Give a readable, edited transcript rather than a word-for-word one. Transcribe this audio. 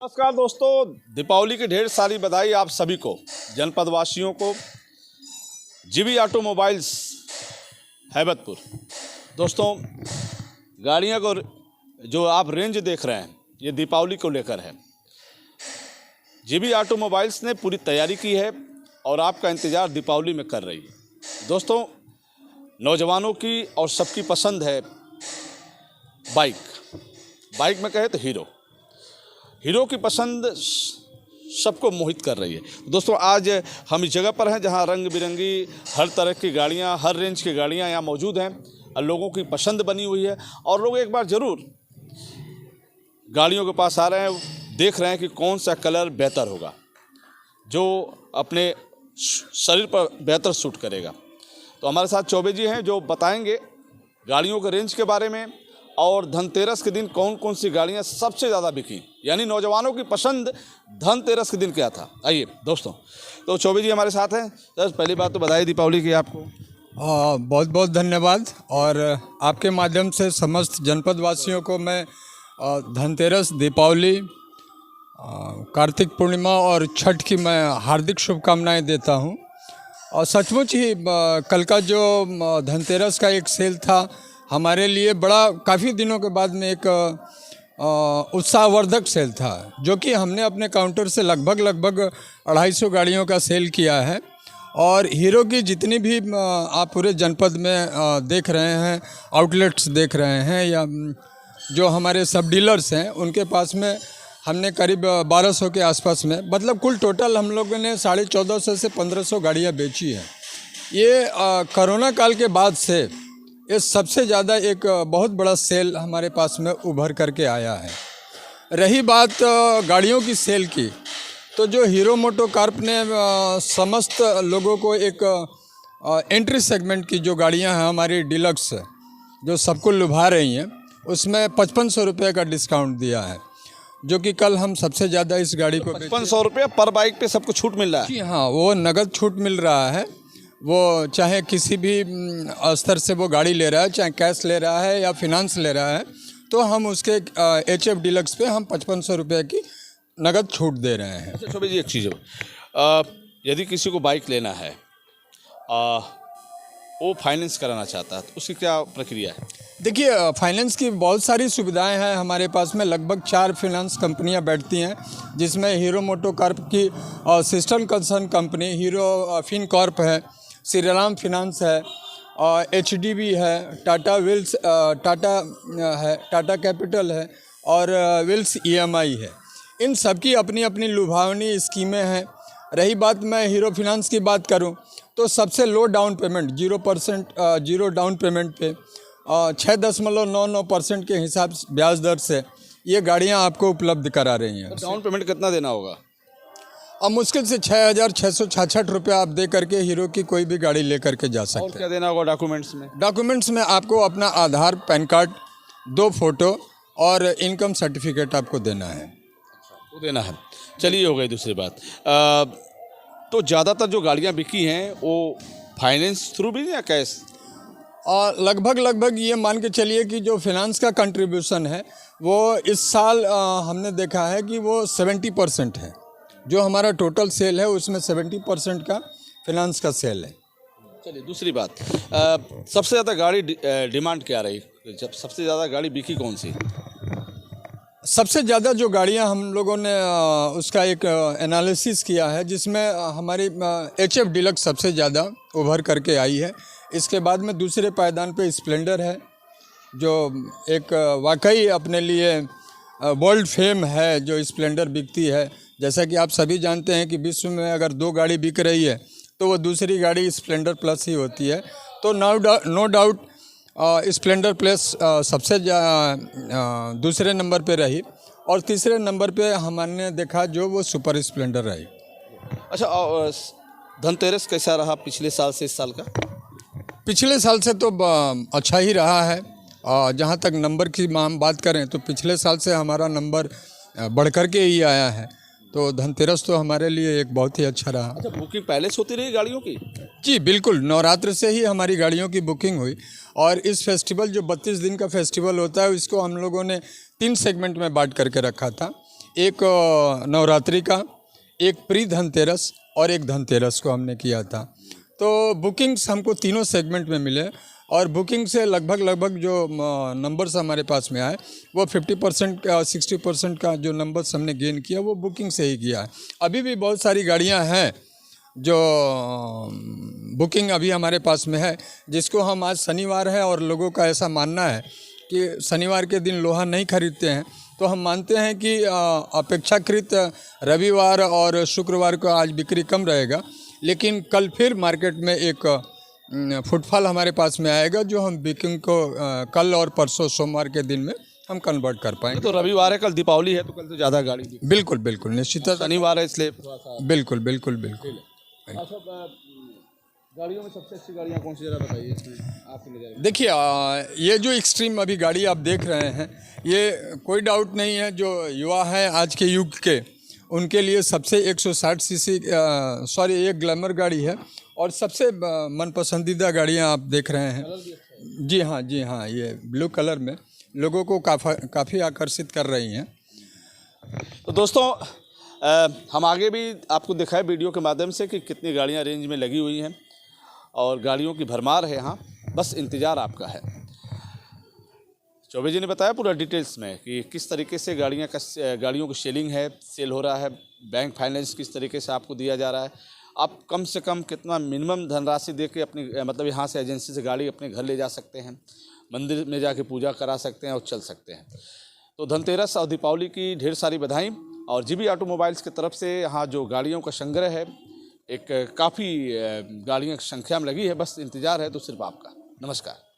नमस्कार दोस्तों, दीपावली की ढेर सारी बधाई आप सभी को, जनपद वासियों को। जीवी ऑटोमोबाइल्स हैबतपुर। दोस्तों, गाड़ियां को जो आप रेंज देख रहे हैं ये दीपावली को लेकर है। जीवी ऑटोमोबाइल्स ने पूरी तैयारी की है और आपका इंतज़ार दीपावली में कर रही है। दोस्तों, नौजवानों की और सबकी पसंद है बाइक में कहे तो हीरो की पसंद सबको मोहित कर रही है। दोस्तों, आज हम इस जगह पर हैं जहां रंग बिरंगी हर तरह की गाड़ियां, हर रेंज की गाड़ियां यहाँ मौजूद हैं और लोगों की पसंद बनी हुई है। और लोग एक बार ज़रूर गाड़ियों के पास आ रहे हैं, देख रहे हैं कि कौन सा कलर बेहतर होगा, जो अपने शरीर पर बेहतर सूट करेगा। तो हमारे साथ चौबे जी हैं जो बताएंगे गाड़ियों के रेंज के बारे में और धनतेरस के दिन कौन कौन सी गाड़ियां सबसे ज़्यादा बिकी, यानी नौजवानों की पसंद धनतेरस के दिन क्या था। आइए दोस्तों, तो चौबे जी हमारे साथ हैं। सर, पहली बात तो बधाई दीपावली की आपको। बहुत बहुत धन्यवाद। और आपके माध्यम से समस्त जनपद वासियों को मैं धनतेरस, दीपावली, कार्तिक पूर्णिमा और छठ की मैं हार्दिक शुभकामनाएं देता हूं। और सचमुच ही कल का जो धनतेरस का एक सेल था हमारे लिए बड़ा काफ़ी दिनों के बाद में एक उत्साहवर्धक सेल था, जो कि हमने अपने काउंटर से लगभग 250 गाड़ियों का सेल किया है। और हीरो की जितनी भी आप पूरे जनपद में देख रहे हैं, आउटलेट्स देख रहे हैं या जो हमारे सब डीलर्स हैं, उनके पास में हमने करीब 1200 के आसपास में, मतलब कुल टोटल हम लोगों ने 1450 से 1500 गाड़ियाँ बेची हैं। ये कोरोना काल के बाद से ये सबसे ज़्यादा एक बहुत बड़ा सेल हमारे पास में उभर करके आया है। रही बात गाड़ियों की सेल की, तो जो हीरो मोटोकॉर्प ने समस्त लोगों को एक एंट्री सेगमेंट की जो गाड़ियां हैं हमारी डीलक्स, जो सबको लुभा रही हैं, उसमें 5500 रुपये का डिस्काउंट दिया है, जो कि कल हम सबसे ज़्यादा इस गाड़ी को 5500 रुपये पर बाइक पे सबको छूट मिल रहा है। जी हाँ, वो नगद छूट मिल रहा है। वो चाहे किसी भी स्तर से वो गाड़ी ले रहा है, चाहे कैश ले रहा है या फिनांस ले रहा है, तो हम उसके HF डीलक्स पे हम 5500 रुपये की नगद छूट दे रहे हैं। अच्छा चौबे जी, एक चीज़ यदि किसी को बाइक लेना है, वो फाइनेंस कराना चाहता है, तो उसकी क्या प्रक्रिया है? देखिए, फाइनेंस की बहुत सारी सुविधाएं हैं हमारे पास में। लगभग 4 फाइनेंस कंपनियां बैठती हैं, जिसमें हीरो मोटोकॉर्प की system concern company hero Fincorp है, श्रीराम फिनांस है, और HDB है, टाटा विल्स, टाटा कैपिटल है और विल्स EMI है। इन सब की अपनी अपनी लुभावनी स्कीमें हैं। रही बात मैं हीरो फिनांस की बात करूं, तो सबसे low down payment 0% zero down payment पे 6.99% के हिसाब से ब्याज दर से ये गाड़ियां आपको उपलब्ध करा रही हैं। डाउन पेमेंट कितना देना होगा? अब मुश्किल से 6,666 रुपये आप दे करके हीरो की कोई भी गाड़ी ले करके जा सकते हैं। और क्या देना होगा डॉक्यूमेंट्स में? डॉक्यूमेंट्स में आपको अपना आधार, पैन कार्ड, 2 फोटो और इनकम सर्टिफिकेट आपको देना है। वो देना है। चलिए, हो गई दूसरी बात। तो ज़्यादातर जो गाड़ियाँ बिकी हैं वो फाइनेंस थ्रू भी या कैश? और लगभग ये मान के चलिए कि जो फिनांस का कंट्रीब्यूशन है वो इस साल हमने देखा है कि वो 70% है। जो हमारा टोटल सेल है उसमें 70% का फिनांस का सेल है। चलिए, दूसरी बात, सबसे ज़्यादा गाड़ी डिमांड क्या रही? जब सबसे ज़्यादा गाड़ी बिकी कौन सी? सबसे ज़्यादा जो गाड़ियां हम लोगों ने उसका एक एनालिसिस किया है, जिसमें हमारी HF डीलक्स सबसे ज़्यादा उभर करके आई है। इसके बाद में दूसरे पायदान पे स्प्लेंडर है, जो एक वाकई अपने लिए वर्ल्ड फेम है जो स्प्लेंडर बिकती है। जैसा कि आप सभी जानते हैं कि विश्व में अगर 2 गाड़ी बिक रही है तो वो दूसरी गाड़ी स्प्लेंडर प्लस ही होती है। तो नो डाउट स्प्लेंडर प्लस सबसे दूसरे नंबर पे रही, और तीसरे नंबर पे हमने देखा जो वो सुपर स्प्लेंडर रही। अच्छा, धनतेरस कैसा रहा पिछले साल से इस साल का? पिछले साल से तो अच्छा ही रहा है। जहाँ तक नंबर की हम बात करें तो पिछले साल से हमारा नंबर बढ़ कर के ही आया है। तो धनतेरस तो हमारे लिए एक बहुत ही अच्छा रहा। अच्छा, बुकिंग पहले से होती रही गाड़ियों की? जी बिल्कुल, नवरात्र से ही हमारी गाड़ियों की बुकिंग हुई। और इस फेस्टिवल जो 32 दिन का फेस्टिवल होता है, इसको हम लोगों ने 3 सेगमेंट में बांट करके रखा था। एक नवरात्रि का, एक प्री धनतेरस और एक धनतेरस को हमने किया था। तो बुकिंग्स हमको तीनों सेगमेंट में मिले और बुकिंग से लगभग जो नंबर्स हमारे पास में आए वो 50% का 60% का जो नंबर्स हमने गेन किया वो बुकिंग से ही किया है। अभी भी बहुत सारी गाड़ियां हैं जो बुकिंग अभी हमारे पास में है, जिसको हम आज शनिवार है और लोगों का ऐसा मानना है कि शनिवार के दिन लोहा नहीं खरीदते हैं, तो हम मानते हैं कि अपेक्षाकृत रविवार और शुक्रवार को आज बिक्री कम रहेगा, लेकिन कल फिर मार्केट में एक फुटफॉल हमारे पास में आएगा जो हम बुकिंग को कल और परसों सोमवार के दिन में हम कन्वर्ट कर पाएंगे। तो रविवार है, कल दीपावली है, तो कल तो ज़्यादा गाड़ी दिखेगी। बिल्कुल बिल्कुल निश्चित, शनिवार है इसलिए बिल्कुल बिल्कुल बिल्कुल। गाड़ियों में सबसे अच्छी गाड़ियाँ कौन सी जरा बताइए आपकी नज़र में? देखिए ये जो एक्सट्रीम अभी गाड़ी आप देख रहे हैं, ये कोई डाउट नहीं है जो युवा हैं आज के युग के, उनके लिए सबसे 160 सीसी एक ग्लैमर गाड़ी है और सबसे मनपसंदीदा गाड़ियां आप देख रहे हैं। जी हाँ, ये ब्लू कलर में लोगों को काफ़ी आकर्षित कर रही हैं। तो दोस्तों हम आगे भी आपको दिखाए वीडियो के माध्यम से कि कितनी गाड़ियां रेंज में लगी हुई हैं और गाड़ियों की भरमार है यहाँ, बस इंतज़ार आपका है। चौबे जी ने बताया पूरा डिटेल्स में कि किस तरीके से गाड़ियों की सेल हो रहा है, बैंक फाइनेंस किस तरीके से आपको दिया जा रहा है, आप कम से कम कितना मिनिमम धनराशि दे के अपनी मतलब यहाँ से एजेंसी से गाड़ी अपने घर ले जा सकते हैं, मंदिर में जाके पूजा करा सकते हैं और चल सकते हैं। तो धनतेरस और दीपावली की ढेर सारी बधाई। और जीबी ऑटोमोबाइल्स की तरफ से यहाँ जो गाड़ियों का संग्रह है, एक काफ़ी गाड़ियाँ की संख्या में लगी है, बस इंतज़ार है तो सिर्फ आपका। नमस्कार।